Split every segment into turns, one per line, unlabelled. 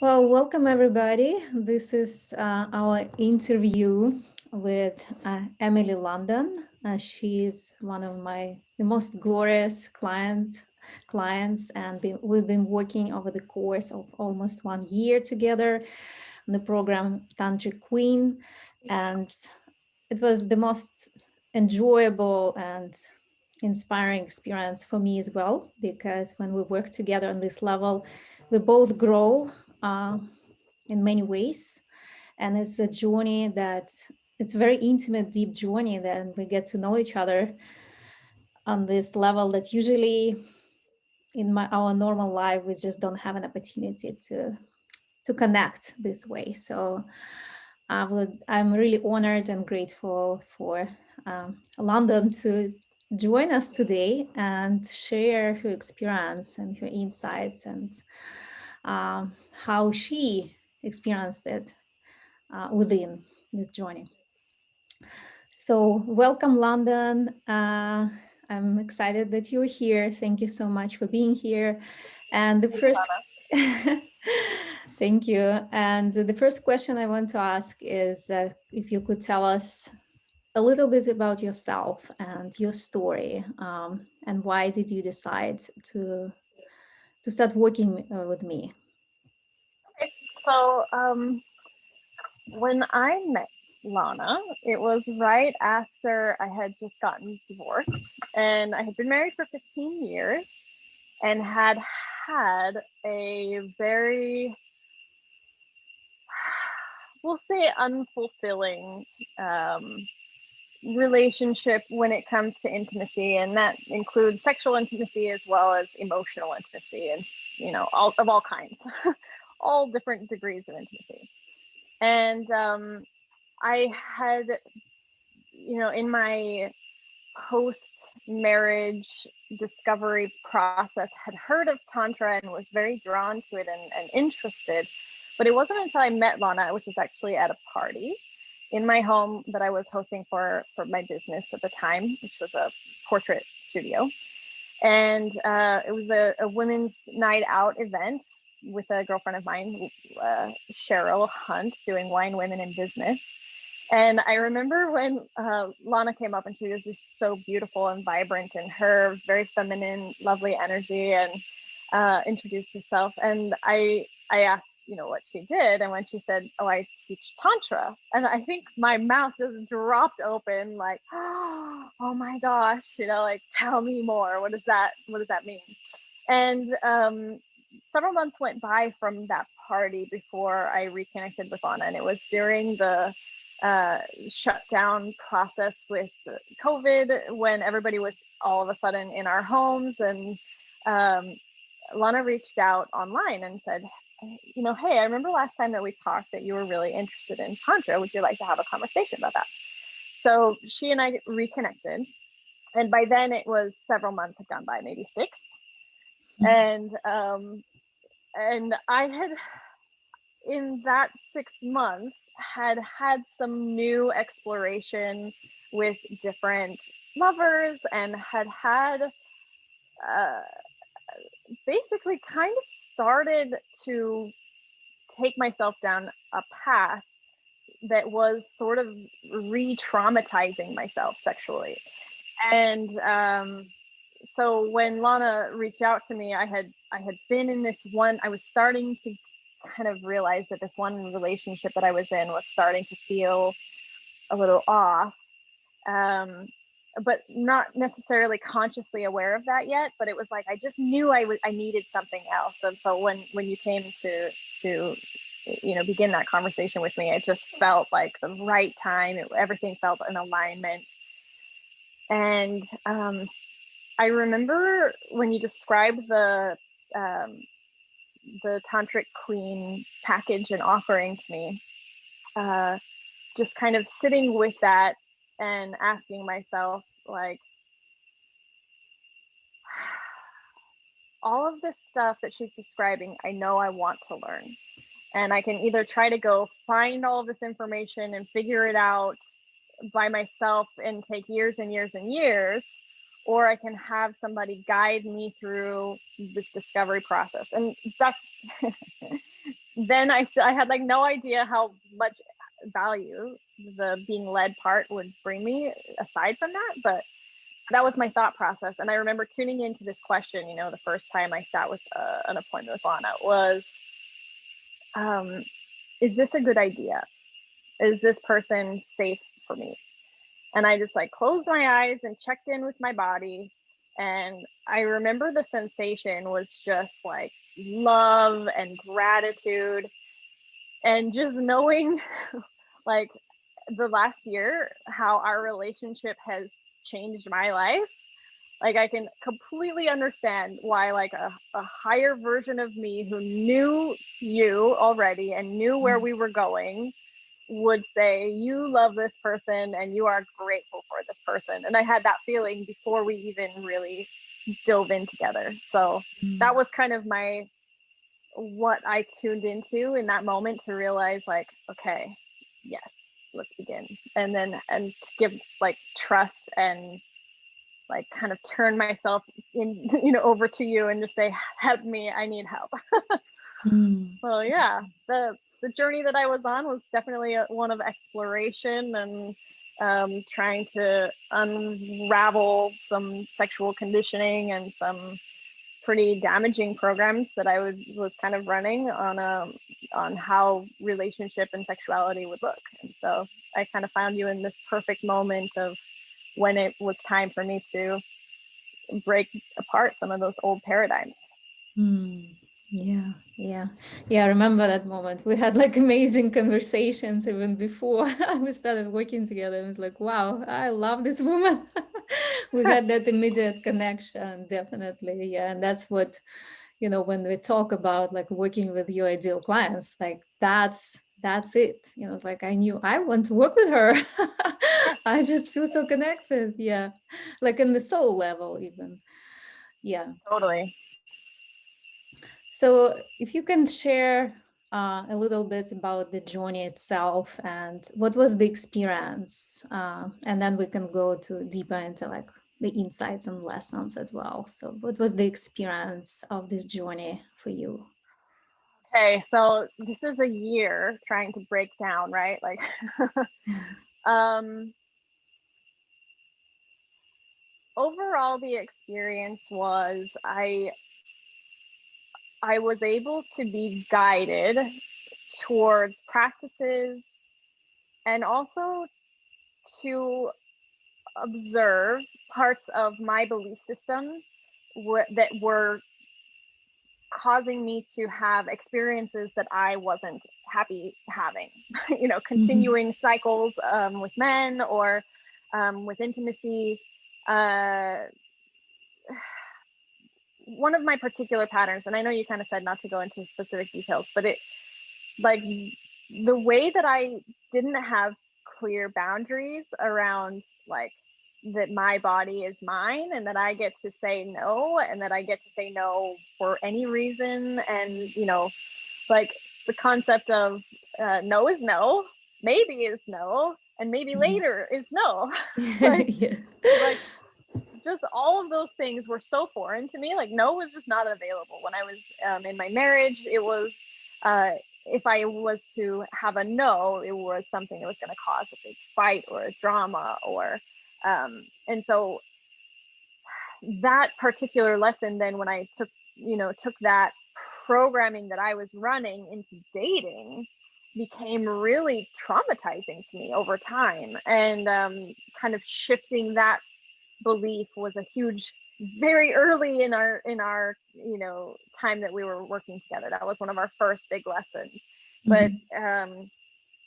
Well, welcome everybody. This is our interview with Emily London. She's one of the most glorious clients, and we've been working over the course of almost 1 year together on the program Tantric Queen, and it was the most enjoyable and inspiring experience for me as well, because when we work together on this level, we both grow in many ways. And it's a journey it's a very intimate, deep journey that we get to know each other on this level that usually in our normal life, we just don't have an opportunity to connect this way. So I'm really honored and grateful for London to join us today and share her experience and her insights and how she experienced it within this journey. So welcome, London. I'm excited that you're here. Thank you so much for being here. And the first, thank you. And the first question I want to ask is if you could tell us a little bit about yourself and your story, and why did you decide to start working with me?
Okay. So when I met Lana, it was right after I had just gotten divorced, and I had been married for 15 years and had a very, we'll say, unfulfilling relationship when it comes to intimacy, and that includes sexual intimacy as well as emotional intimacy, and all kinds, all different degrees of intimacy. And I had, in my post-marriage discovery process, had heard of Tantra and was very drawn to it and interested. But it wasn't until I met Lana, which was actually at a party in my home that I was hosting for my business at the time, which was a portrait studio. And it was a women's night out event with a girlfriend of mine, Cheryl Hunt, doing Wine, Women, and Business. And I remember when Lana came up, and she was just so beautiful and vibrant in her very feminine, lovely energy, and introduced herself. And I asked, what she did. And when she said, "Oh, I teach Tantra," and I think my mouth just dropped open, like, oh my gosh, like, tell me more. What does that mean? And several months went by from that party before I reconnected with Lana, and it was during the shutdown process with COVID, when everybody was all of a sudden in our homes. And Lana reached out online and said, "Hey, I remember last time that we talked that you were really interested in Tantra. Would you like to have a conversation about that?" So she and I reconnected. And by then it was several months had gone by, maybe 6. And I had, in that 6 months, had some new exploration with different lovers, and had basically kind of started to take myself down a path that was sort of re-traumatizing myself sexually. And so when Lana reached out to me, I had been in this one, I was starting to kind of realize that this one relationship that I was in was starting to feel a little off, but not necessarily consciously aware of that yet. But it was like I just knew I needed something else. And so when you came to begin that conversation with me, it just felt like the right time. Everything felt in alignment. And I remember when you described the Tantric Queen package and offering to me, just kind of sitting with that and asking myself, like, all of this stuff that she's describing, I know I want to learn. And I can either try to go find all of this information and figure it out by myself and take years and years and years, or I can have somebody guide me through this discovery process. And that's then I had like no idea how much value the being led part would bring me aside from that. But that was my thought process. And I remember tuning into this question, you know, the first time I sat with an appointment with Lana was, is this a good idea? Is this person safe for me? And I just like closed my eyes and checked in with my body. And I remember the sensation was just like love and gratitude, and just knowing like the last year how our relationship has changed my life. Like I can completely understand why like a higher version of me who knew you already and knew where we were going would say, you love this person and you are grateful for this person. And I had that feeling before we even really dove in together. So that was kind of what I tuned into in that moment to realize like, okay, yes, let's begin. And give like trust and like kind of turn myself in, you know, over to you and just say, help me, I need help. So yeah, the journey that I was on was definitely one of exploration and trying to unravel some sexual conditioning and some pretty damaging programs that I was kind of running on how relationship and sexuality would look. And so I kind of found you in this perfect moment of when it was time for me to break apart some of those old paradigms.
Yeah, yeah, yeah. I remember that moment. We had like amazing conversations even before we started working together. It was like, wow, I love this woman. We had that immediate connection, definitely. Yeah, and that's what, you know, when we talk about like working with your ideal clients, like that's it. You know, it's like I knew I want to work with her. I just feel so connected. Yeah, like in the soul level, even. Yeah.
Totally.
So, if you can share a little bit about the journey itself and what was the experience, and then we can go to deeper into like the insights and lessons as well. So, what was the experience of this journey for you?
Okay, so this is a year trying to break down, right? Like, um, overall, the experience was I was able to be guided towards practices and also to observe parts of my belief system that were causing me to have experiences that I wasn't happy having. You know, continuing cycles with men or with intimacy. Uh, One of my particular patterns, and I know you kind of said not to go into specific details, but it like the way that I didn't have clear boundaries around like that my body is mine and that I get to say no and that I get to say no for any reason. And, you know, like the concept of no is no, maybe is no, and maybe later is no. like,
Yeah.
like just all of those things were so foreign to me. Like no was just not available when I was in my marriage. It was if I was to have a no, it was something that was going to cause a big fight or a drama or and so that particular lesson then when I took that programming that I was running into dating became really traumatizing to me over time. And kind of shifting that belief was a huge, very early in our time that we were working together. That was one of our first big lessons. But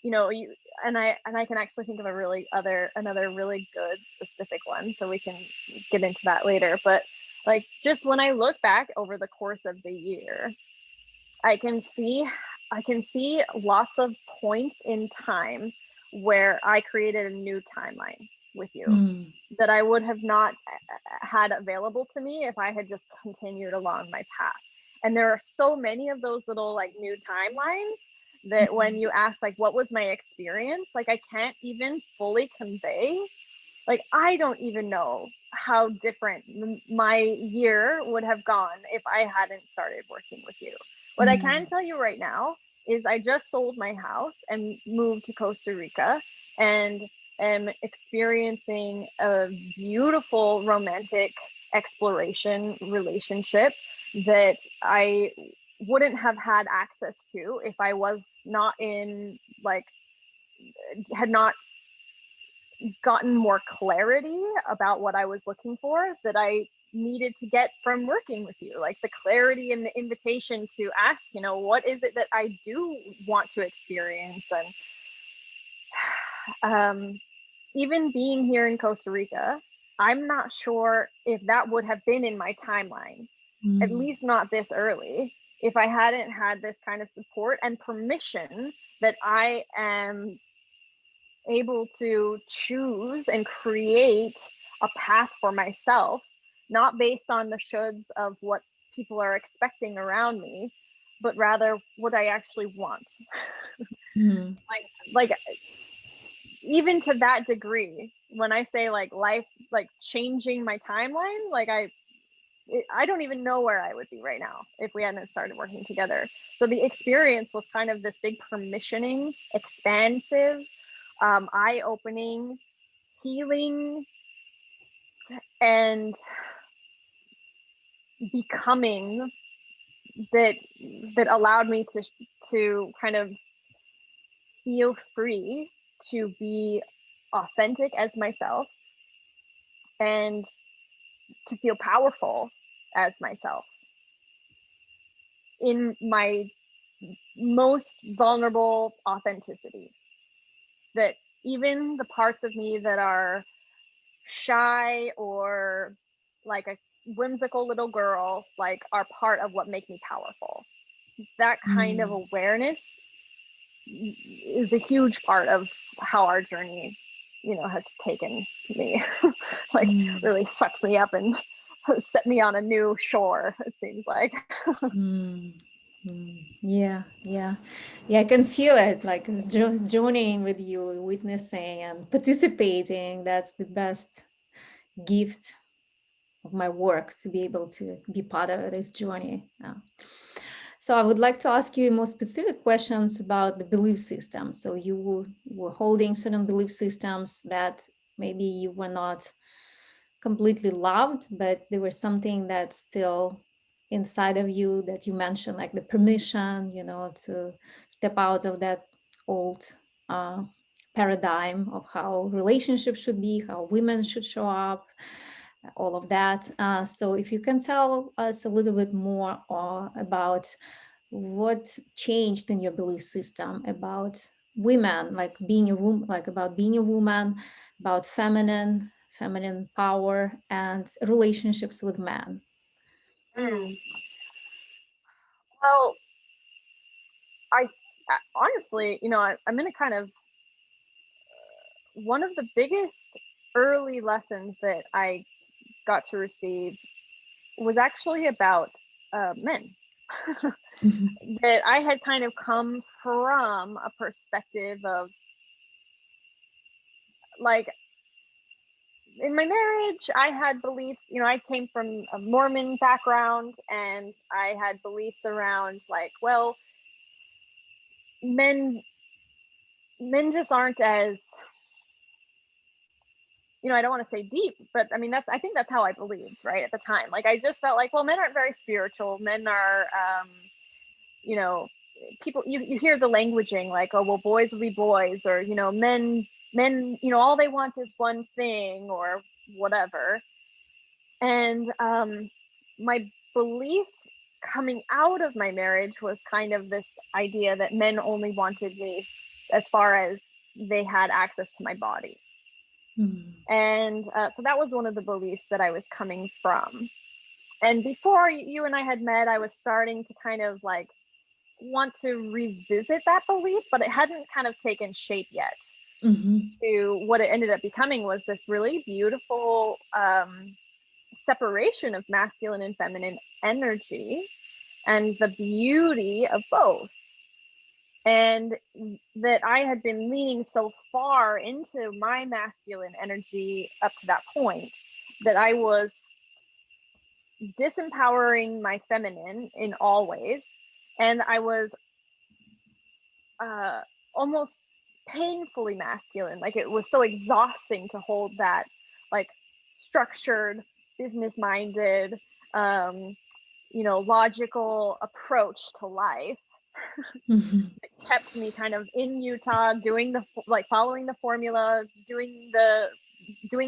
you and I can actually think of another really good specific one, so we can get into that later. But like just when I look back over the course of the year, I can see lots of points in time where I created a new timeline with you that I would have not had available to me if I had just continued along my path. And there are so many of those little like new timelines that when you ask like what was my experience, like I can't even fully convey. Like I don't even know how different my year would have gone if I hadn't started working with you. What I can tell you right now is I just sold my house and moved to Costa Rica, and am experiencing a beautiful romantic exploration relationship that I wouldn't have had access to if I was not in, like, had not gotten more clarity about what I was looking for, that I needed to get from working with you, like the clarity and the invitation to ask, what is it that I do want to experience. And even being here in Costa Rica, I'm not sure if that would have been in my timeline, at least not this early, if I hadn't had this kind of support and permission that I am able to choose and create a path for myself, not based on the shoulds of what people are expecting around me, but rather what I actually want.
Mm.
like even to that degree, when I say like life, like changing my timeline, like I don't even know where I would be right now if we hadn't started working together. So the experience was kind of this big permissioning, expansive, eye-opening, healing, and becoming, that allowed me to kind of feel free to be authentic as myself, and to feel powerful as myself in my most vulnerable authenticity. That even the parts of me that are shy or like a whimsical little girl, like, are part of what make me powerful. That kind of
Mm.
awareness is a huge part of how our journey, has taken me. Like,
Mm.
really swept me up and set me on a new shore, it seems like.
Mm. Mm. Yeah, yeah, yeah. I can feel it, like joining with you, witnessing and participating. That's the best gift of my work, to be able to be part of this journey. So I would like to ask you more specific questions about the belief system. So you were holding certain belief systems that maybe you were not completely loved, but there was something that's still inside of you that you mentioned, like the permission, to step out of that old uh, paradigm of how relationships should be, how women should show up, all of that. So if you can tell us a little bit more about what changed in your belief system about women, like being a woman, like about being a woman, about feminine power and relationships with men.
Mm. Well, I honestly, I'm in a kind of, one of the biggest early lessons that I got to receive was actually about men. That I had kind of come from a perspective of, like, in my marriage, I had beliefs, I came from a Mormon background, and I had beliefs around, like, well, men just aren't as, I don't want to say deep, but I mean, I think that's how I believed, right, at the time. Like, I just felt like, well, men aren't very spiritual. Men are, you know, people, you hear the languaging, like, oh, well, boys will be boys, or, men, all they want is one thing, or whatever. And my belief coming out of my marriage was kind of this idea that men only wanted me as far as they had access to my body. And so that was one of the beliefs that I was coming from. And before you and I had met, I was starting to kind of, like, want to revisit that belief, but it hadn't kind of taken shape yet. To what it ended up becoming was this really beautiful separation of masculine and feminine energy, and the beauty of both. And that I had been leaning so far into my masculine energy up to that point that I was disempowering my feminine in all ways. And I was almost painfully masculine. Like it was so exhausting to hold that like structured, business minded, logical approach to life. It kept me kind of in Utah doing following the formula, doing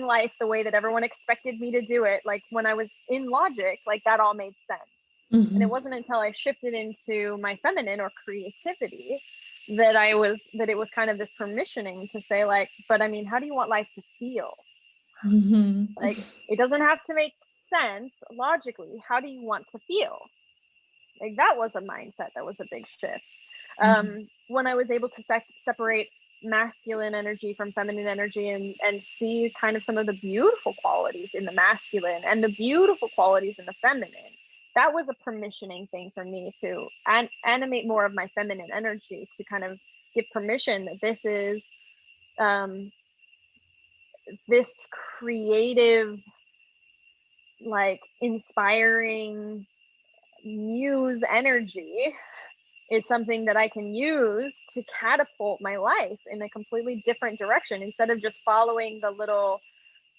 life the way that everyone expected me to do it. Like when I was in logic, like that all made sense. And it wasn't until I shifted into my feminine or creativity that it was kind of this permissioning to say like, but I mean, how do you want life to feel? Like it doesn't have to make sense logically. How do you want to feel? Like that was a mindset that was a big shift. When I was able to separate masculine energy from feminine energy and see kind of some of the beautiful qualities in the masculine and the beautiful qualities in the feminine, that was a permissioning thing for me to animate more of my feminine energy, to kind of give permission that this is this creative, like inspiring muse energy is something that I can use to catapult my life in a completely different direction, instead of just following the little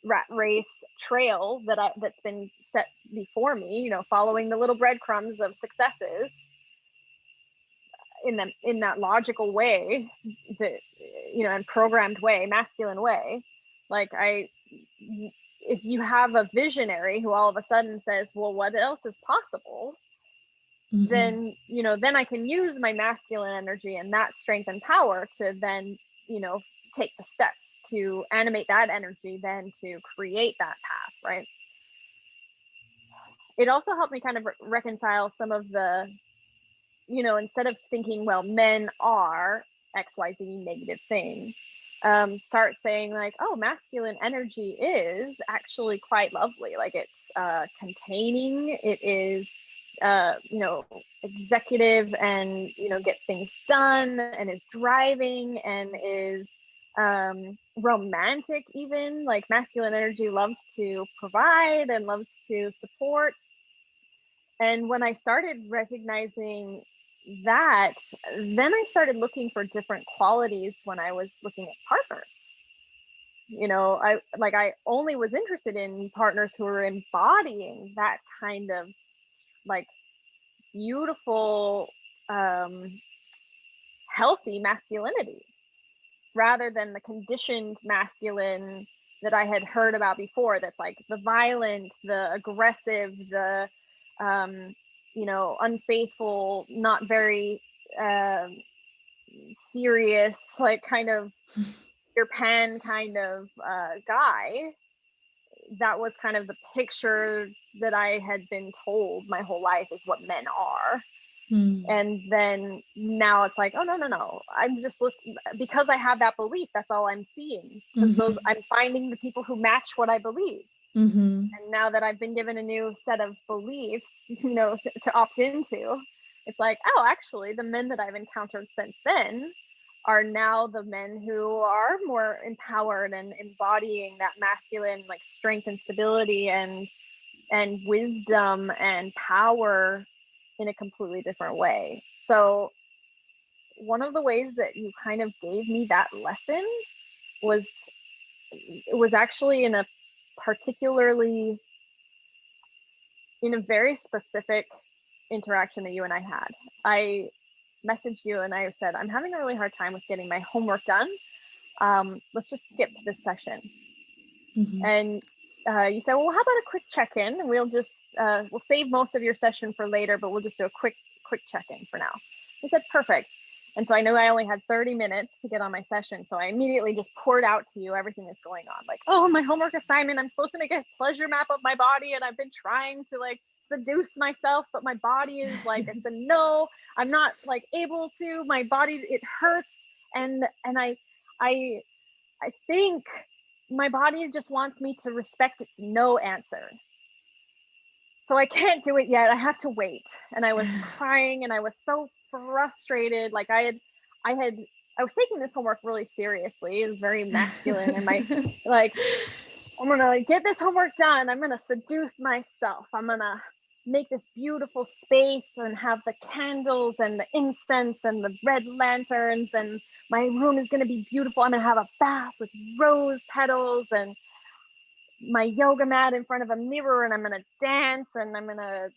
rat race trail that's been set before me, following the little breadcrumbs of successes in that logical way, that and programmed way, masculine way. Like if you have a visionary who all of a sudden says, well, what else is possible? Then I can use my masculine energy and that strength and power to then take the steps to animate that energy, then to create that path, right? It also helped me kind of reconcile some of the, instead of thinking, well, men are XYZ negative thing, start saying like, oh, masculine energy is actually quite lovely. Like it's containing, it is executive, and get things done, and is driving, and is romantic. Even like masculine energy loves to provide and loves to support. And when I started recognizing that, then I started looking for different qualities when I was looking at partners. I only was interested in partners who were embodying that kind of like beautiful, healthy masculinity, rather than the conditioned masculine that I had heard about before. That's like the violent, the aggressive, the unfaithful, not very serious, like kind of your Pan kind of guy. That was kind of the picture that I had been told my whole life is what men are. And then now it's like, oh, no. I'm just looking, because I have that belief, that's all I'm seeing. Because I'm finding the people who match what I believe. And now that I've been given a new set of beliefs, to opt into, it's like, oh, actually, the men that I've encountered since then are now the men who are more empowered and embodying that masculine, like strength and stability and wisdom and power in a completely different way. So one of the ways that you kind of gave me that lesson was actually in a very specific interaction that you and I had. I messaged you and I said, I'm having a really hard time with getting my homework done. Let's just skip this session. And you said, well, how about a quick check-in? And we'll save most of your session for later, but we'll just do a quick check-in for now. I said, perfect. And so I knew I only had 30 minutes to get on my session. So I immediately just poured out to you everything that's going on. Like, oh, my homework assignment, I'm supposed to make a pleasure map of my body. And I've been trying to like seduce myself, but my body is like, it's a no, I'm not like able to, my body, it hurts. And I think my body just wants me to respect its no answer. So I can't do it yet. I have to wait. And I was crying and I was so frustrated. Like I was taking this homework really seriously. It was very masculine. And like, I'm going to get this homework done. I'm going to seduce myself. I'm going to make this beautiful space and have the candles and the incense and the red lanterns, and my room is going to be beautiful. I'm going to have a bath with rose petals and my yoga mat in front of a mirror, and I'm going to dance, and I'm going to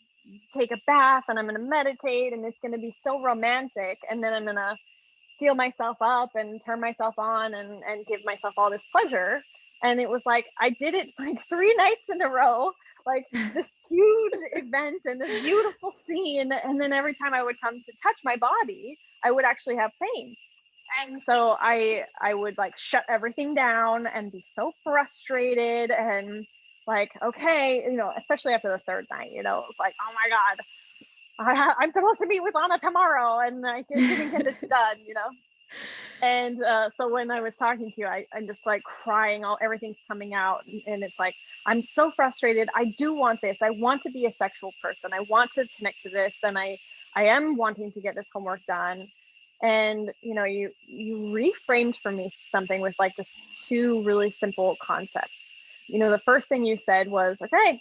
take a bath, and I'm going to meditate, and it's going to be so romantic. And then I'm going to feel myself up and turn myself on and give myself all this pleasure. And it was like I did it like 3 nights in a row, like this huge event and this beautiful scene. And then every time I would come to touch my body, I would actually have pain. And so I would like shut everything down and be so frustrated and like, okay, especially after the third night, it's like, oh my God, I'm supposed to meet with Anna tomorrow, and I didn't get this done. And so when I was talking to you, I'm just like crying, everything's coming out. And it's like, I'm so frustrated. I do want this. I want to be a sexual person. I want to connect to this. And I am wanting to get this homework done. And, you reframed for me something with like this two really simple concepts. The first thing you said was, okay,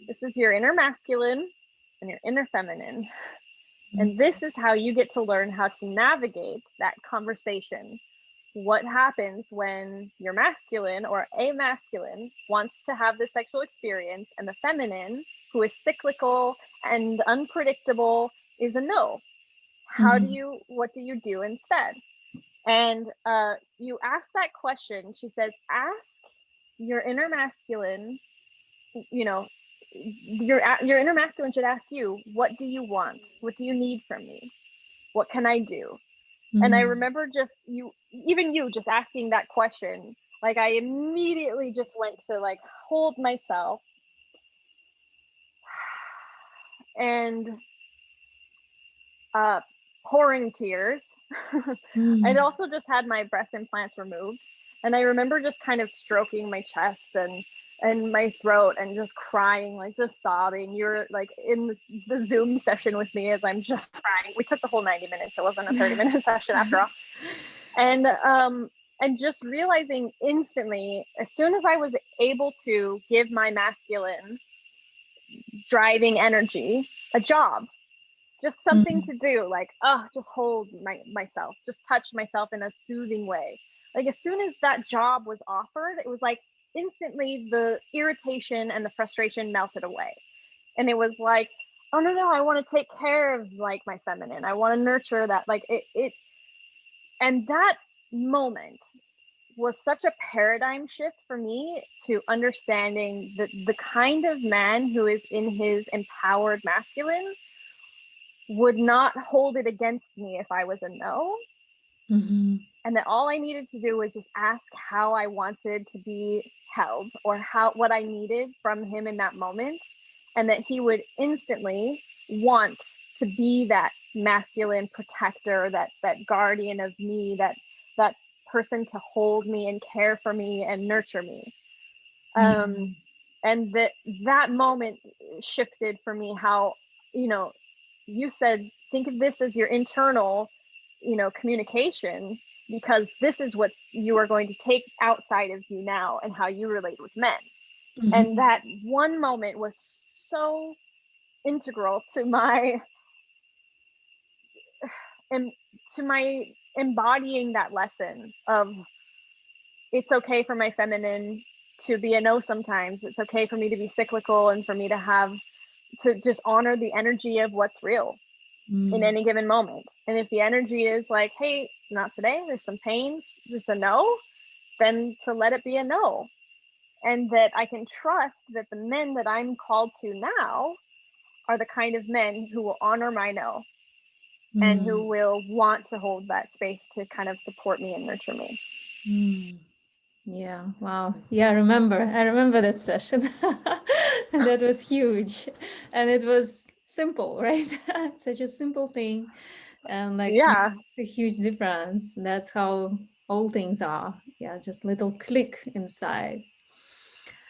this is your inner masculine and your inner feminine. And this is how you get to learn how to navigate that conversation. What happens when your masculine or a masculine wants to have the sexual experience and the feminine, who is cyclical and unpredictable, is a no? What do you do instead? And you ask that question. She says, ask your inner masculine, your inner masculine should ask you, what do you want? What do you need from me? What can I do? And I remember you just asking that question, like I immediately just went to like hold myself and pouring tears. I'd also just had my breast implants removed, and I remember just kind of stroking my chest and my throat and just crying, like just sobbing. You're like in the Zoom session with me as I'm just crying. We took the whole 90 minutes. It wasn't a 30-minute session after all. And just realizing instantly, as soon as I was able to give my masculine driving energy a job, just something to do, like, just hold myself, just touch myself in a soothing way. Like as soon as that job was offered, it was like instantly the irritation and the frustration melted away. And it was like, oh no, I want to take care of like my feminine. I want to nurture that. Like it and that moment was such a paradigm shift for me to understanding that the kind of man who is in his empowered masculine would not hold it against me if I was a no. And that all I needed to do was just ask how I wanted to be held, or what I needed from him in that moment. And that he would instantly want to be that masculine protector, that guardian of me, that person to hold me and care for me and nurture me. And that moment shifted for me how, you said, think of this as your internal, communication, because this is what you are going to take outside of you now and how you relate with men. And that one moment was so integral to my embodying that lesson of, it's okay for my feminine to be a no sometimes. It's okay for me to be cyclical, and for me to just honor the energy of what's real in any given moment. And if the energy is like, hey, not today, there's some pain, just a no, then to let it be a no. And that I can trust that the men that I'm called to now are the kind of men who will honor my no, and who will want to hold that space to kind of support me and nurture me.
Yeah, wow. Yeah, I remember that session. That was huge. And it was simple, right? Such a simple thing. And like a huge difference. That's how all things are. Yeah, just little click inside.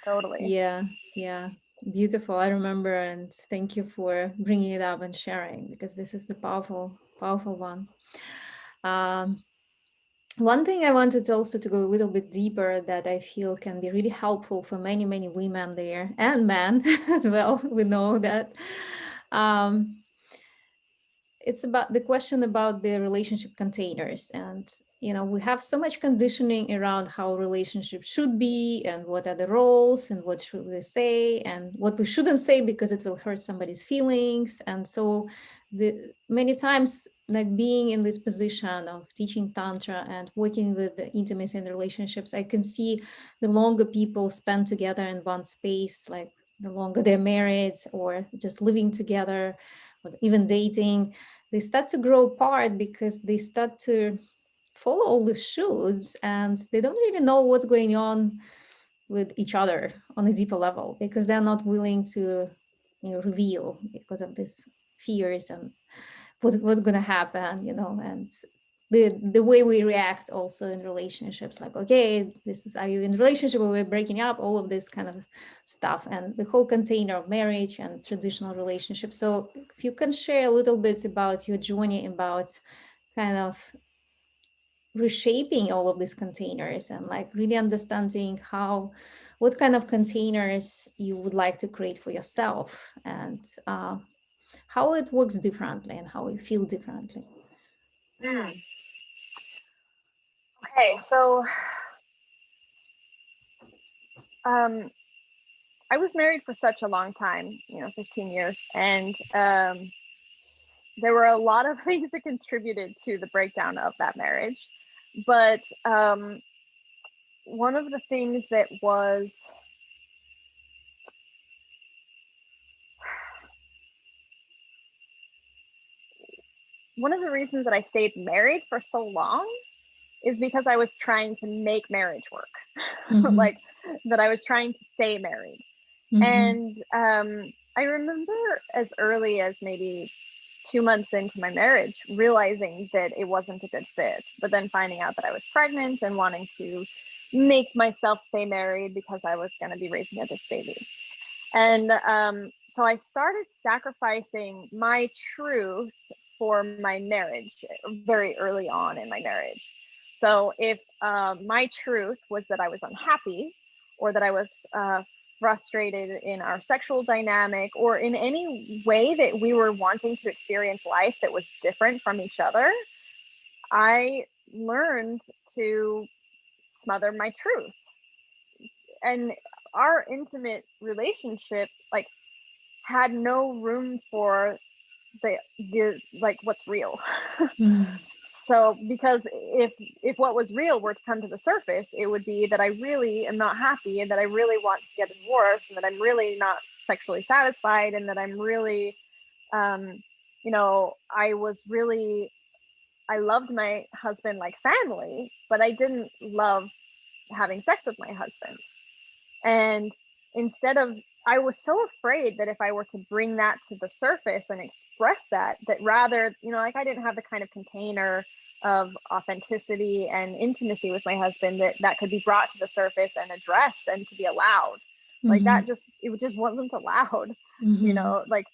Totally.
Yeah. Beautiful. I remember, and thank you for bringing it up and sharing, because this is the powerful one. One thing I wanted to also to go a little bit deeper that I feel can be really helpful for many, many women there and men as well. We know that. Um, it's about the question about the relationship containers, and we have so much conditioning around how relationships should be and what are the roles and what should we say and what we shouldn't say because it will hurt somebody's feelings. And so the many times, like, being in this position of teaching tantra and working with the intimacy and relationships, I can see the longer people spend together in one space, like the longer they're married or just living together or even dating, they start to grow apart because they start to follow all the shoes and they don't really know what's going on with each other on a deeper level because they're not willing to reveal because of these fears and what's going to happen, and the way we react also in relationships, like, okay, this is, are you in a relationship or we're breaking up, all of this kind of stuff, and the whole container of marriage and traditional relationships. So if you can share a little bit about your journey about kind of reshaping all of these containers and like really understanding what kind of containers you would like to create for yourself, and how it works differently and how you feel differently.
Mm. Okay, so um, I was married for such a long time, 15 years, and there were a lot of things that contributed to the breakdown of that marriage. But one of the things that was one of the reasons that I stayed married for so long is because I was trying to make marriage work.
Mm-hmm.
Like that I was trying to stay married.
Mm-hmm.
And I remember as early as maybe 2 months into my marriage, realizing that it wasn't a good fit, but then finding out that I was pregnant and wanting to make myself stay married because I was going to be raising a this baby. And so I started sacrificing my truth for my marriage very early on in my marriage. So if my truth was that I was unhappy or that I was frustrated in our sexual dynamic or in any way that we were wanting to experience life that was different from each other, I learned to smother my truth. And our intimate relationship like had no room for the like what's real.
Mm-hmm.
So because if what was real were to come to the surface, it would be that I really am not happy and that I really want to get a divorce and that I'm really not sexually satisfied and that I'm really um I loved my husband like family, but I didn't love having sex with my husband. And instead of, I was so afraid that if I were to bring that to the surface and express that rather, like I didn't have the kind of container of authenticity and intimacy with my husband that could be brought to the surface and addressed and to be allowed. Like
Mm-hmm.
that it just wasn't allowed,
Mm-hmm.
like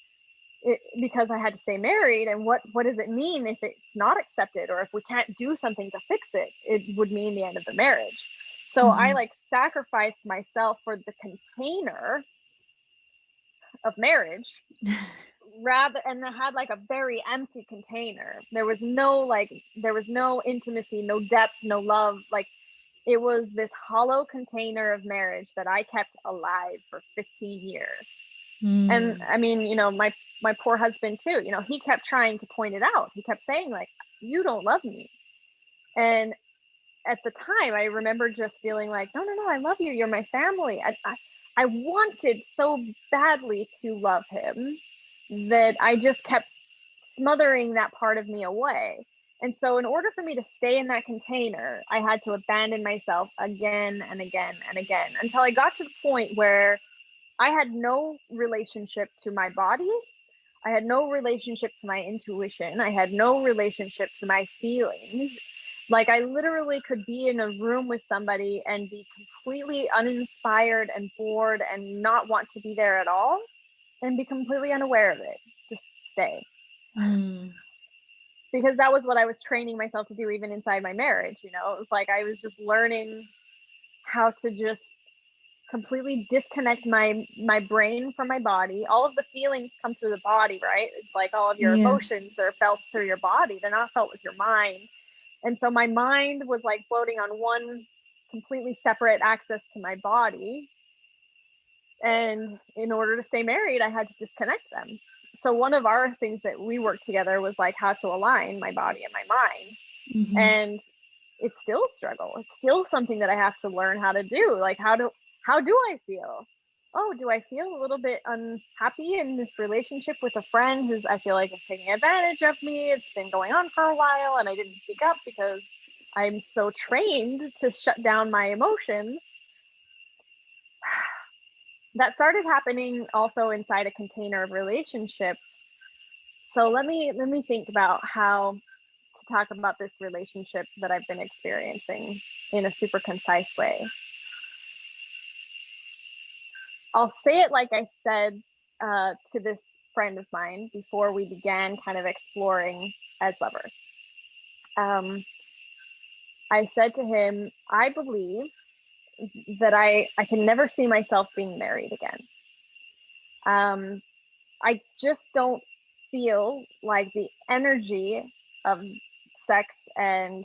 because I had to stay married. And what does it mean if it's not accepted or if we can't do something to fix it? It would mean the end of the marriage. So I
Mm-hmm.
like sacrificed myself for the container of marriage rather, and I had like a very empty container. There was no intimacy, no depth, no love. Like it was this hollow container of marriage that I kept alive for 15 years. And
Mm-hmm.
I mean, my poor husband too, he kept trying to point it out. He kept saying like, you don't love me. And at the time I remember just feeling like, no, no, no, I love you, you're my family. I wanted so badly to love him that I just kept smothering that part of me away. And so in order for me to stay in that container, I had to abandon myself again and again and again until I got to the point where I had no relationship to my body. I had no relationship to my intuition. I had no relationship to my feelings. Like I literally could be in a room with somebody and be completely uninspired and bored and not want to be there at all and be completely unaware of it. Just stay.
Mm-hmm.
because that was what I was training myself to do even inside my marriage. You know, it was like I was just learning how to just completely disconnect my brain from my body. All of the feelings come through the body, right? It's like all of your
Yeah.
emotions are felt through your body. They're not felt with your mind. And so my mind was like floating on one completely separate axis to my body. And in order to stay married, I had to disconnect them. So one of our things that we worked together was like how to align my body and my mind.
Mm-hmm.
And it's still a struggle. It's still something that I have to learn how to do. Like how do I feel? Oh, do I feel a little bit unhappy in this relationship with a friend who's, I feel like, is taking advantage of me? It's been going on for a while and I didn't speak up because I'm so trained to shut down my emotions. That started happening also inside a container of relationship. So let me think about how to talk about this relationship that I've been experiencing in a super concise way. I'll say it like I said to this friend of mine before we began kind of exploring as lovers. I said to him, I believe that I can never see myself being married again. I just don't feel like the energy of sex and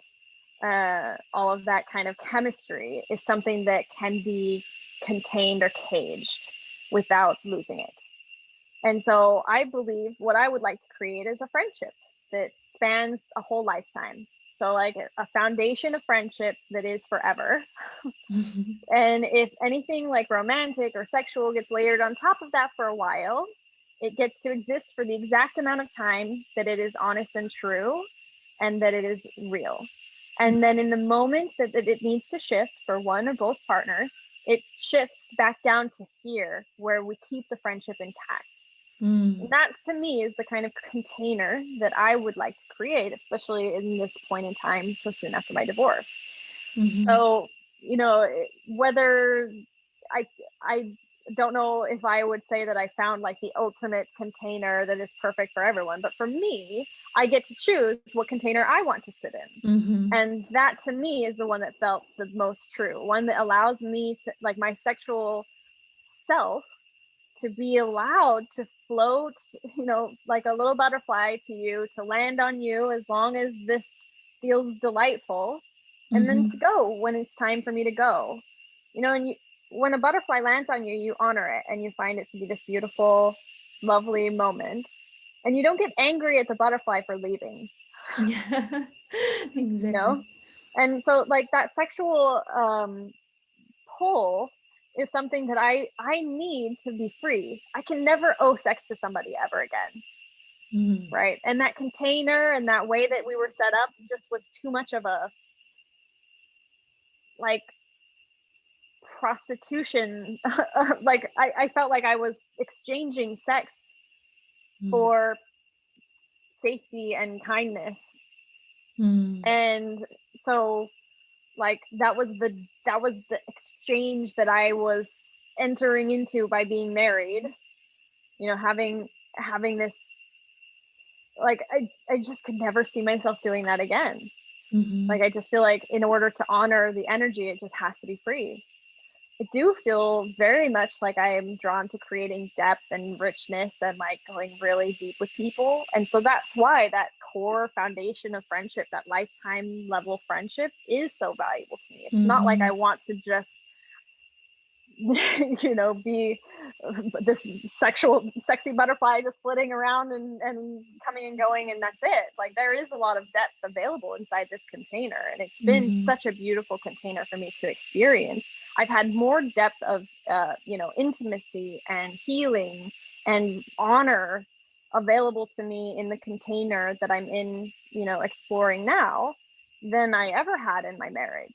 all of that kind of chemistry is something that can be contained or caged without losing it. And so I believe what I would like to create is a friendship that spans a whole lifetime. So like a foundation of friendship that is forever. And if anything like romantic or sexual gets layered on top of that for a while, it gets to exist for the exact amount of time that it is honest and true and that it is real. And then in the moment that it needs to shift for one or both partners, it shifts back down to here where we keep the friendship intact. And that to me is the kind of container that I would like to create, especially in this point in time, so soon after my divorce. So, you know, whether I don't know if I would say that I found like the ultimate container that is perfect for everyone, but for me, I get to choose what container I want to sit in. And that to me is the one that felt the most true, one that allows me to, like, my sexual self to be allowed to float, you know, like a little butterfly to you, to land on you as long as this feels delightful, and then to go when it's time for me to go. You know, and when a butterfly lands on you, you honor it and you find it to be this beautiful, lovely moment. And you don't get angry at the butterfly for leaving.
Yeah,
You
exactly.
know? And so like that sexual pull is something that I need to be free. I can never owe sex to somebody ever again. Right. And that container and that way that we were set up just was too much of a like prostitution. Like I felt like I was exchanging sex for safety and kindness. And so like that was the exchange that I was entering into by being married, you know, having this, like I just could never see myself doing that again. Like I just feel like in order to honor the energy, it just has to be free. I do feel very much like I am drawn to creating depth and richness and like going really deep with people. And so that's why that core foundation of friendship, that lifetime level friendship, is so valuable to me. It's not like I want to just you know, be this sexy butterfly just flitting around and coming and going and that's it. Like there is a lot of depth available inside this container, and it's been such a beautiful container for me to experience. I've had more depth of you know, intimacy and healing and honor available to me in the container that I'm in, you know, exploring now, than I ever had in my marriage.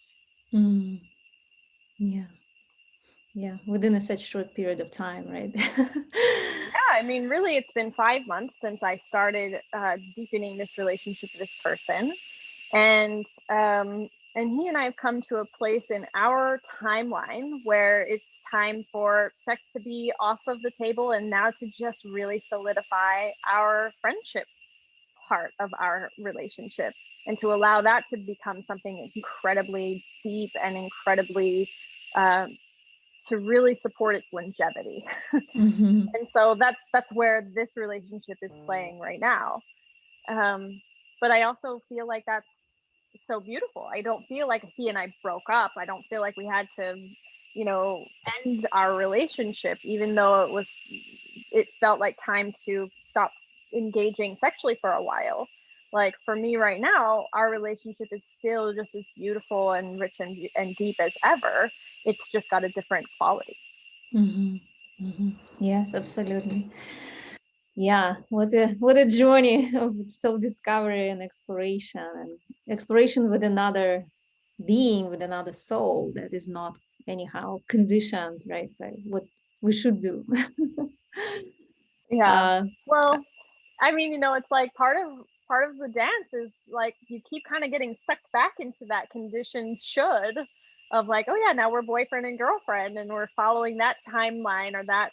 Yeah. Yeah, within a such short period of time, right?
Yeah, I mean, really, it's been 5 months since I started deepening this relationship with this person, and he and I have come to a place in our timeline where it's time for sex to be off of the table, and now to just really solidify our friendship part of our relationship, and to allow that to become something incredibly deep and incredibly to really support its longevity.
Mm-hmm.
And so that's where this relationship is playing right now. But I also feel like that's so beautiful. I don't feel like he and I broke up. I don't feel like we had to, you know, end our relationship, even though it felt like time to stop engaging sexually for a while. Like for me right now, our relationship is still just as beautiful and rich and deep as ever. It's just got a different quality.
Mm-hmm. Mm-hmm. Yes, absolutely. Yeah, what a journey of self-discovery and exploration with another being, with another soul that is not anyhow conditioned, right? By what we should do.
Yeah.
uh,
Well, I mean, it's like part of the dance is like you keep kind of getting sucked back into that conditioned should of like, oh yeah, now we're boyfriend and girlfriend and we're following that timeline or that.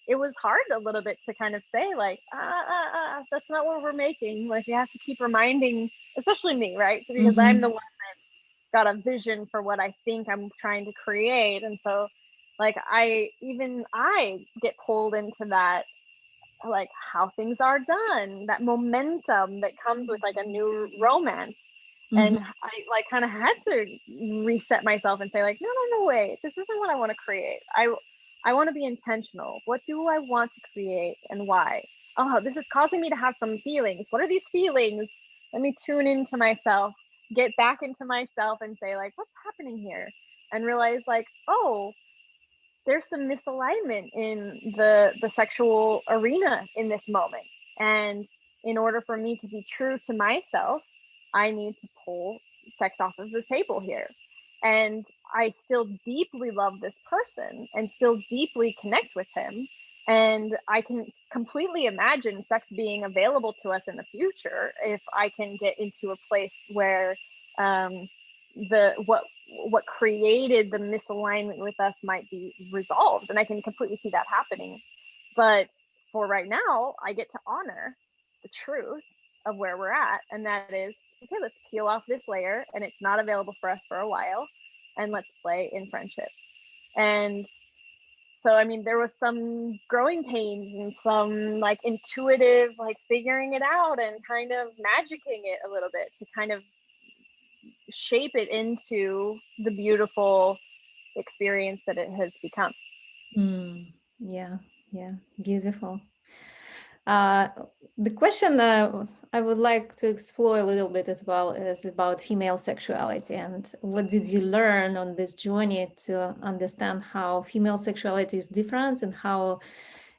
It was hard a little bit to kind of say like, that's not what we're making. Like you have to keep reminding, especially me, right? Because I'm the
mhm,
one got a vision for what I think I'm trying to create, and so like I get pulled into that, like how things are done, that momentum that comes with like a new romance.
mhm,
And I like kind of had to reset myself and say like, no, no, no, wait, this isn't what I want to create. I want to be intentional. What do I want to create and why? Oh, this is causing me to have some feelings. What are these feelings? Let me tune into myself, get back into myself and say like, what's happening here? And realize like, oh, there's some misalignment in the sexual arena in this moment. And in order for me to be true to myself, I need to pull sex off of the table here. And I still deeply love this person and still deeply connect with him. And I can completely imagine sex being available to us in the future if I can get into a place where the what created the misalignment with us might be resolved, and I can completely see that happening. But for right now, I get to honor the truth of where we're at, and that is okay, let's peel off this layer and it's not available for us for a while, and let's play in friendship. And so I mean there was some growing pains and some like intuitive like figuring it out and kind of magicking it a little bit to kind of shape it into the beautiful experience that it has become.
mm. Yeah, yeah, beautiful. Uh, the question I would like to explore a little bit as well is about female sexuality, and what did you learn on this journey to understand how female sexuality is different and how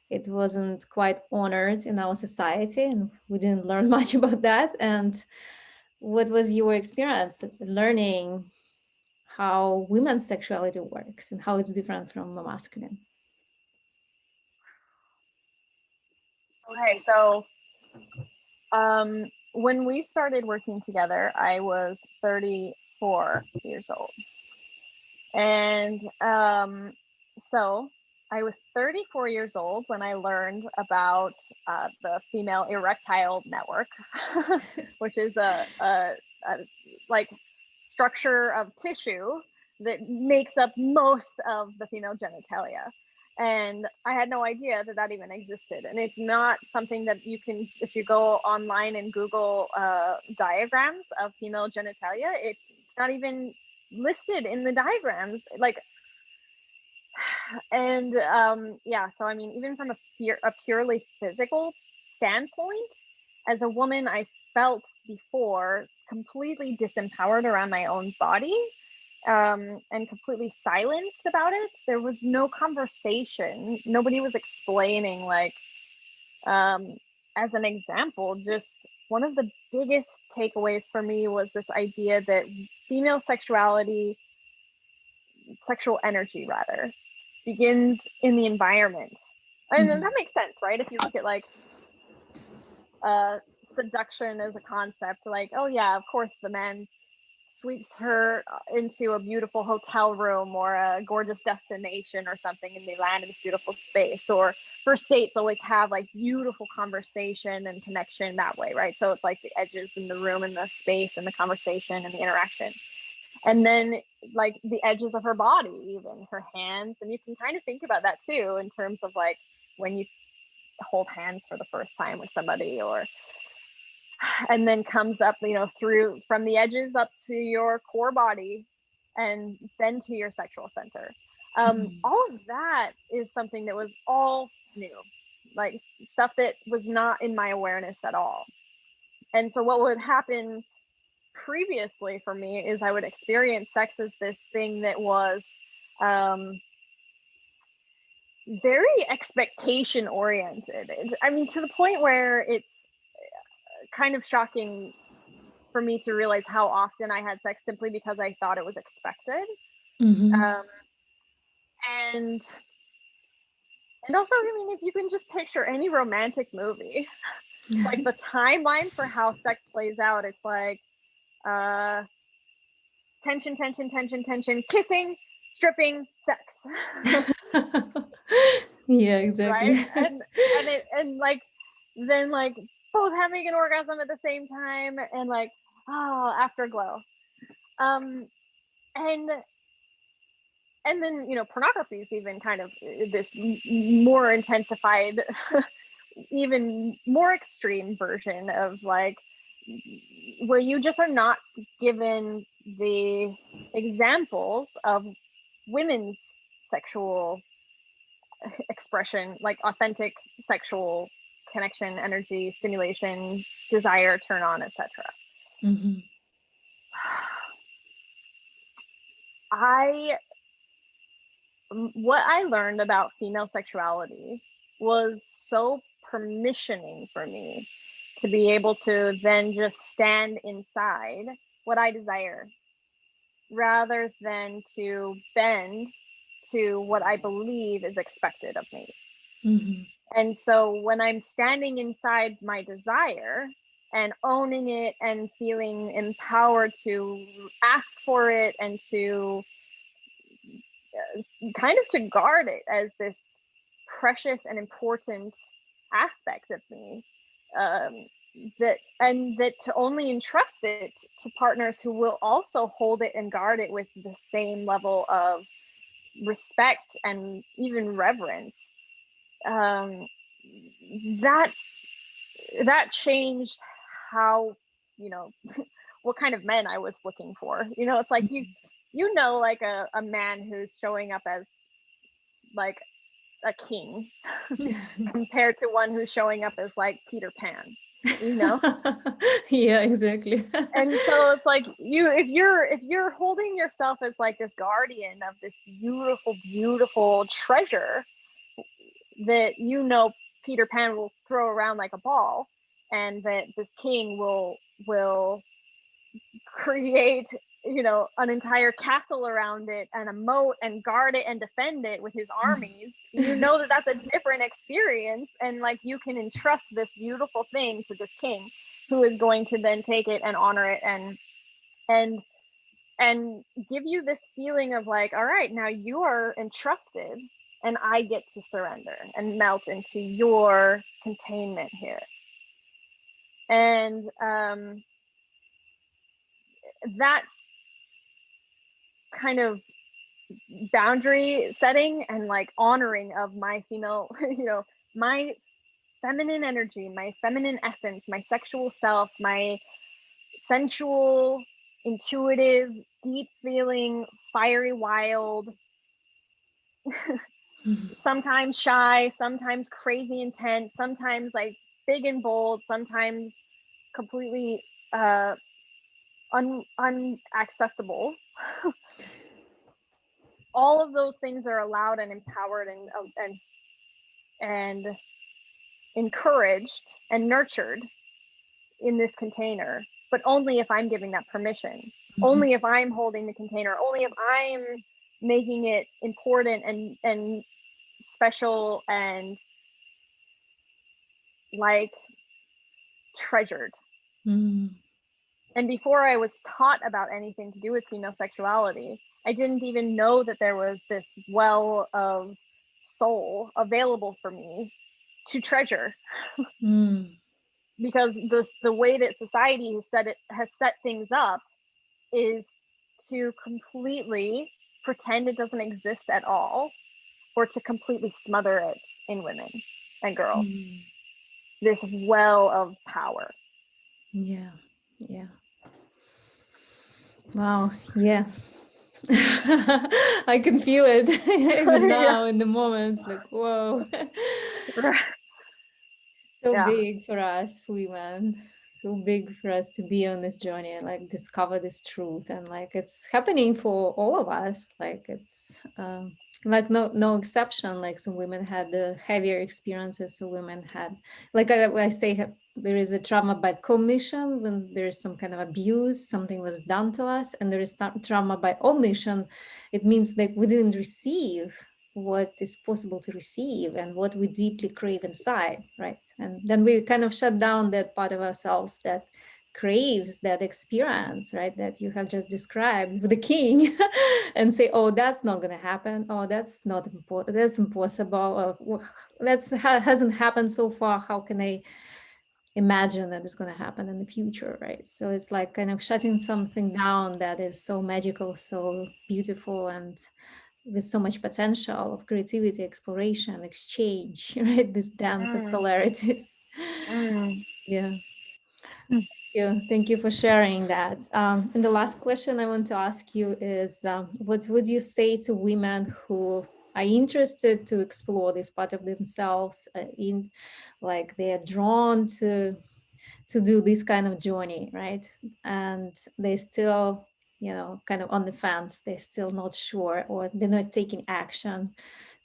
it wasn't quite honored in our society, and we didn't learn much about that. And what was your experience learning how women's sexuality works and how it's different from the masculine?
Okay, so when we started working together, I was 34 years old. And so I was 34 years old when I learned about the female erectile network, which is a like structure of tissue that makes up most of the female genitalia. And I had no idea that that even existed. And it's not something that you can, if you go online and Google diagrams of female genitalia, it's not even listed in the diagrams. Like, and yeah, so I mean, even from a purely physical standpoint, as a woman, I felt before completely disempowered around my own body, and completely silenced about it. There was no conversation. Nobody was explaining, like, um, as an example, just one of the biggest takeaways for me was this idea that female sexuality, sexual energy rather, begins in the environment. And then
Mhm.
that makes sense, right? If you look at like uh, seduction as a concept, like, oh yeah, of course the man sweeps her into a beautiful hotel room or a gorgeous destination or something, and they land in this beautiful space. Or first dates always have like beautiful conversation and connection that way, right? So it's like the edges in the room and the space and the conversation and the interaction. And then like the edges of her body, even her hands. And you can kind of think about that too in terms of like when you hold hands for the first time with somebody, or and then comes up, you know, through from the edges up to your core body and then to your sexual center. All of that is something that was all new, like stuff that was not in my awareness at all. And so what would happen previously for me is I would experience sex as this thing that was very expectation oriented. I mean, to the point where it's kind of shocking for me to realize how often I had sex simply because I thought it was expected. Um, and also, I mean, if you can just picture any romantic movie, like the timeline for how sex plays out, it's like tension, tension, tension, tension, kissing, stripping, sex.
Yeah, exactly.
Right? And like then like both having an orgasm at the same time and like afterglow. And then, you know, pornography is even kind of this more intensified, even more extreme version of like where you just are not given the examples of women's sexual expression, like authentic sexual connection, energy, stimulation, desire, turn on, etc. What I learned about female sexuality was so permissioning for me to be able to then just stand inside what I desire rather than to bend to what I believe is expected of me. And so when I'm standing inside my desire and owning it and feeling empowered to ask for it and to kind of to guard it as this precious and important aspect of me, that to only entrust it to partners who will also hold it and guard it with the same level of respect and even reverence, that changed how, you know, what kind of men I was looking for. You know, it's like you know, like a man who's showing up as like a king compared to one who's showing up as like Peter Pan, you know.
Yeah, exactly.
And so it's like if you're holding yourself as like this guardian of this beautiful treasure that, you know, Peter Pan will throw around like a ball, and that this king will create, you know, an entire castle around it and a moat and guard it and defend it with his armies, you know, that that's a different experience. And like you can entrust this beautiful thing to this king who is going to then take it and honor it and give you this feeling of like, all right, now you are entrusted and I get to surrender and melt into your containment here. And that kind of boundary setting and like honoring of my female, you know, my feminine energy, my feminine essence, my sexual self, my sensual, intuitive, deep feeling, fiery, wild, sometimes shy, sometimes crazy intense, sometimes like big and bold, sometimes completely unaccessible. All of those things are allowed and empowered and encouraged and nurtured in this container, but only if I'm giving that permission, only if I'm holding the container, only if I'm making it important and special and like treasured. And before I was taught about anything to do with female sexuality, I didn't even know that there was this well of soul available for me to treasure.
Mm.
Because the way that society has set things up is to completely pretend it doesn't exist at all, or to completely smother it in women and girls.
Mm.
This well of power.
Yeah. Yeah. Wow. Yeah. I can feel it even
Yeah.
now in the moments, like, whoa. So
Yeah.
big for us women, so big for us to be on this journey and like discover this truth, and like it's happening for all of us. Like it's like no exception. Like some women had the heavier experiences, so women had, like I say, there is a trauma by commission when there is some kind of abuse, something was done to us, and there is trauma by omission. It means that we didn't receive what is possible to receive and what we deeply crave inside, right? And then we kind of shut down that part of ourselves that craves that experience, right, that you have just described with the king, and say, oh, that's not going to happen, oh, that's not important, that's impossible, or hasn't happened so far, how can I imagine that it's going to happen in the future, right? So it's like kind of shutting something down that is so magical, so beautiful, and with so much potential of creativity, exploration, exchange, right? This dance of
Mm.
polarities.
Mm.
Yeah. Thank you for sharing that. And the last question I want to ask you is, what would you say to women who are interested to explore this part of themselves, in like they are drawn to do this kind of journey, right? And they still, kind of on the fence, they're still not sure, or they're not taking action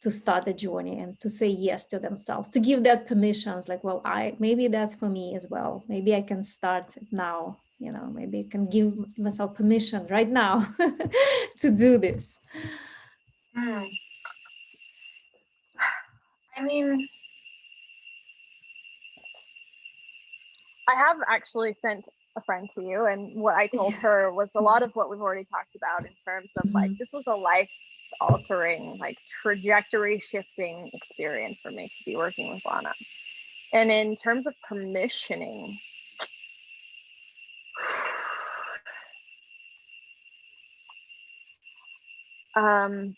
to start the journey and to say yes to themselves, to give that permissions, like, well, maybe that's for me as well. Maybe I can start now, maybe I can give myself permission right now to do this.
Mm. I mean, I have actually sent a friend to you, and what I told her was a lot of what we've already talked about in terms of like,
Mhm.
this was a life altering, like trajectory shifting experience for me to be working with Lana. And in terms of permissioning, um,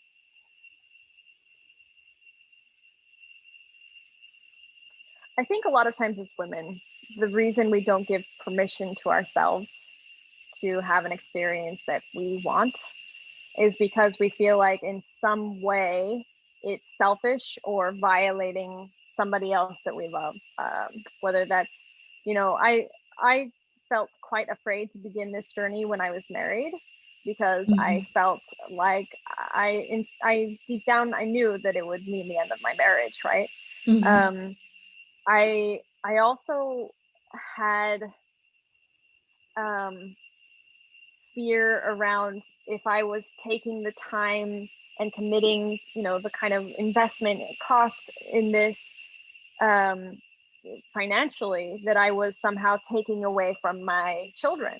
I think a lot of times as women, the reason we don't give permission to ourselves to have an experience that we want is because we feel like in some way it's selfish or violating somebody else that we love. Whether that's, I felt quite afraid to begin this journey when I was married, because I
Mhm.
felt like I deep down I knew that it would mean the end of my marriage, right?
Mhm.
Um, I also had um, fear around if I was taking the time and committing, the kind of investment cost in this, um, financially, that I was somehow taking away from my children.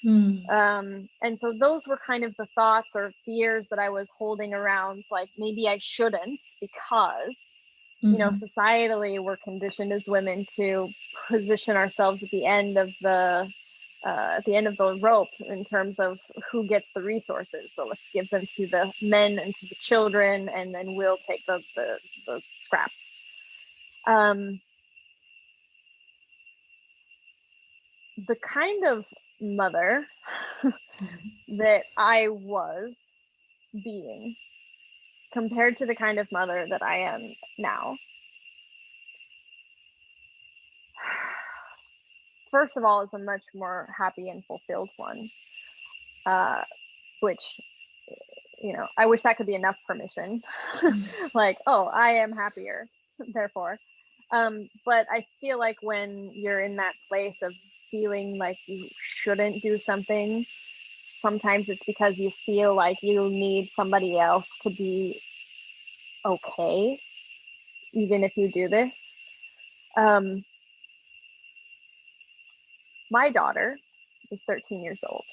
Mhm.
And so those were kind of the thoughts or fears that I was holding around, like maybe I shouldn't, because
Mhm.
societally we're conditioned as women to position ourselves at the end of the rope in terms of who gets the resources. So let's give them to the men and to the children, and then we'll take the scraps. Um, the kind of mother that I was being compared to the kind of mother that I am now, first of all, is a much more happy and fulfilled one, uh, which, I wish that could be enough permission. Like, oh, I am happier, therefore. But I feel like when you're in that place of feeling like you shouldn't do something, sometimes it's because you feel like you need somebody else to be okay, even if you do this. Um, my daughter was 13 years old.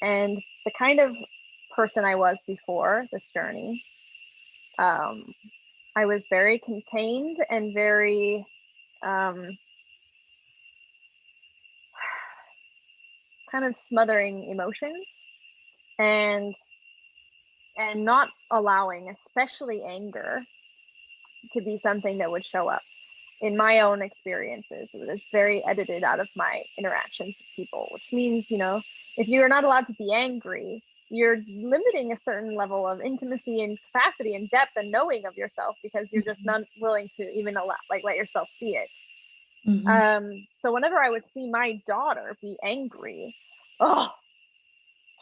And the kind of person I was before this journey, I was very contained and very kind of smothering emotions, and not allowing, especially anger, to be something that would show up in my own experiences. It was very edited out of my interactions with people, which means, if you're not allowed to be angry, you're limiting a certain level of intimacy and capacity and depth and knowing of yourself, because you're just not willing to even let yourself see it. So whenever I would see my daughter be angry, oh,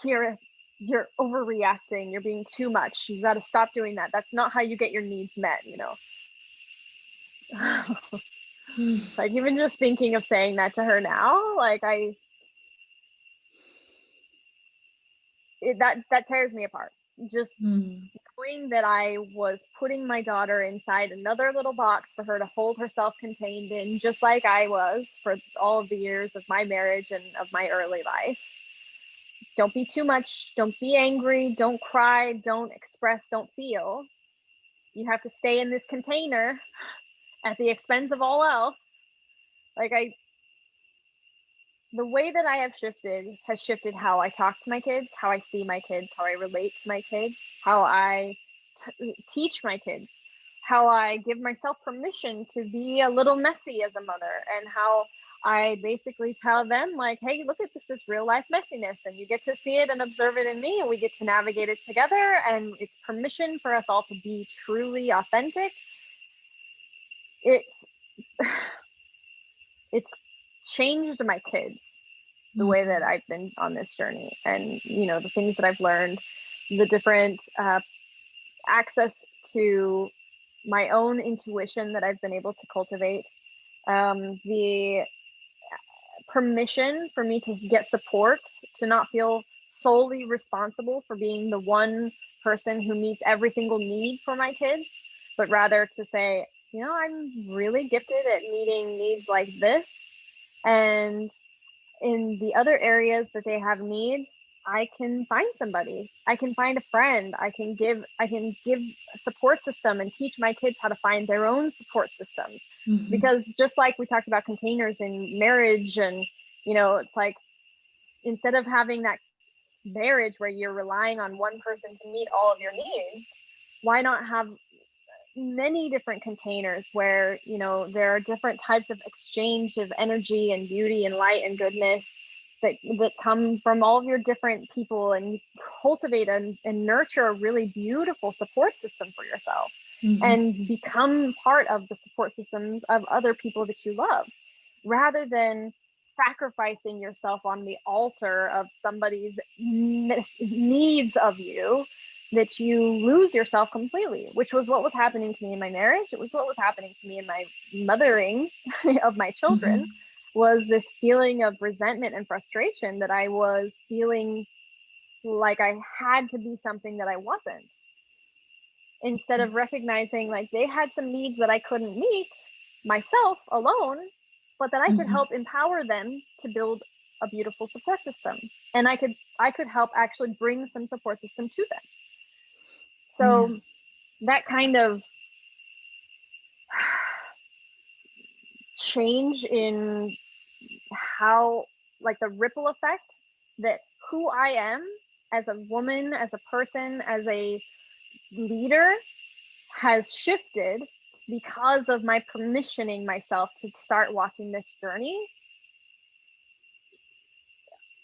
Kira, you're overreacting, you're being too much, you got to stop doing that, that's not how you get your needs met. Like, even just thinking of saying that to her now, like, that tears me apart. Just knowing that I was putting my daughter inside another little box for her to hold herself contained in, just like I was for all of the years of my marriage and of my early life. Don't be too much. Don't be angry. Don't cry. Don't express. Don't feel. You have to stay in this container at the expense of all else. Like, the way that I have shifted has shifted how I talk to my kids, how I see my kids, how I relate to my kids, how I teach my kids, how I give myself permission to be a little messy as a mother, and how I basically tell them, like, hey, look at this real life messiness, and you get to see it and observe it in me, and we get to navigate it together, and it's permission for us all to be truly authentic. It's changed my kids, the way that I've been on this journey, and the things that I've learned, the different access to my own intuition that I've been able to cultivate, the permission for me to get support, to not feel solely responsible for being the one person who meets every single need for my kids, but rather to say, I'm really gifted at meeting needs like this, and in the other areas that they have needs, I can find somebody, I can find a friend, I can give a support system and teach my kids how to find their own support systems. Because just like we talked about containers in marriage, and it's like, instead of having that marriage where you're relying on one person to meet all of your needs, why not have many different containers where there are different types of exchange of energy and beauty and light and goodness that come from all of your different people, and cultivate and nurture a really beautiful support system for yourself, and become part of the support systems of other people that you love, rather than sacrificing yourself on the altar of somebody's needs of you, that you lose yourself completely, which was what was happening to me in my marriage. It was what was happening to me in my mothering of my children, was this feeling of resentment and frustration that I was feeling like I had to be something that I wasn't, instead of recognizing, like, they had some needs that I couldn't meet myself alone, but that I could help empower them to build a beautiful support system, and I could help actually bring some support system to them. So that kind of change in how, like, the ripple effect that who I am as a woman, as a person, as a leader has shifted because of my permissioning myself to start walking this journey.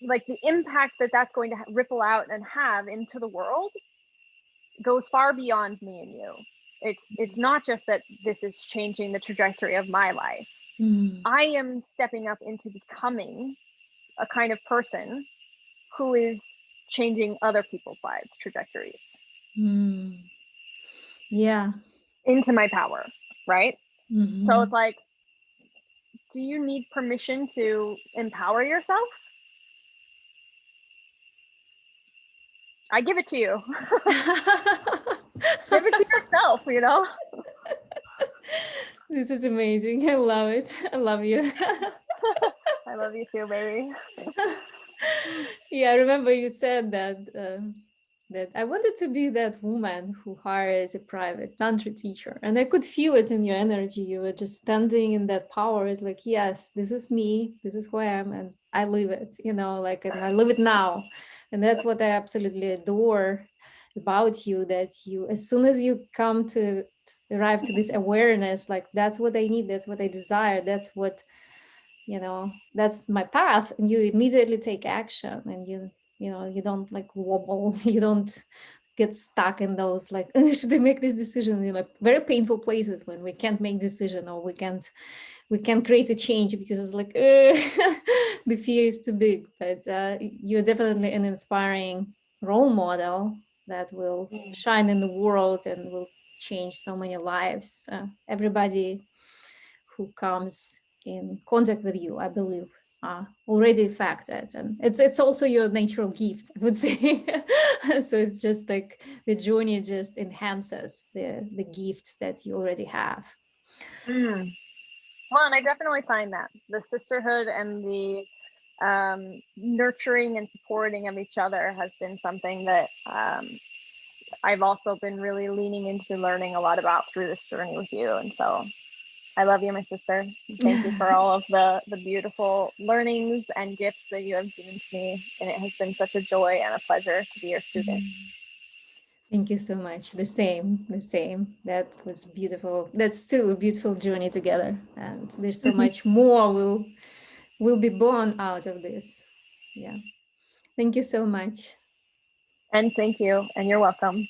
Like, the impact that that's going to ripple out and have into the world goes far beyond me and you. It's not just that this is changing the trajectory of my life. I am stepping up into becoming a kind of person who is changing other people's lives trajectories.
Yeah.
Into my power, right? So it's like, do you need permission to empower yourself? I give it to you. Give it to yourself,
This is amazing. I love it. I love you.
I love you too, baby.
Yeah, I remember you said that that I wanted to be that woman who hires a private tantra teacher, and I could feel it in your energy. You were just standing in that power. It's like, yes, this is me. This is who I am, and I live it. You know, like, and I live it now, and that's what I absolutely adore about you. That you, as soon as you come to arrive to this awareness, like that's what I need. That's what I desire. That's what, you know, that's my path, and you immediately take action, and you know, you don't like wobble. You don't get stuck in those like, should I make this decision, you know, very painful places when we can't make decision, or we can't create a change because it's like the fear is too big. But you're definitely an inspiring role model that will shine in the world and will change so many lives. Everybody who comes in contact with you, I believe, are already affected, and it's also your natural gift, I would say. So it's just like the journey just enhances the gift that you already have.
Mm. Well, and I definitely find that the sisterhood and the nurturing and supporting of each other has been something that I've also been really leaning into learning a lot about through this journey with you. And so I love you, my sister. Thank you for all of the beautiful learnings and gifts that you have given to me. And it has been such a joy and a pleasure to be your student.
Thank you so much. The same, the same. That was beautiful. That's still a beautiful journey together, and there's so much more will be born out of this. Yeah. Thank you so much.
And thank you. And you're welcome.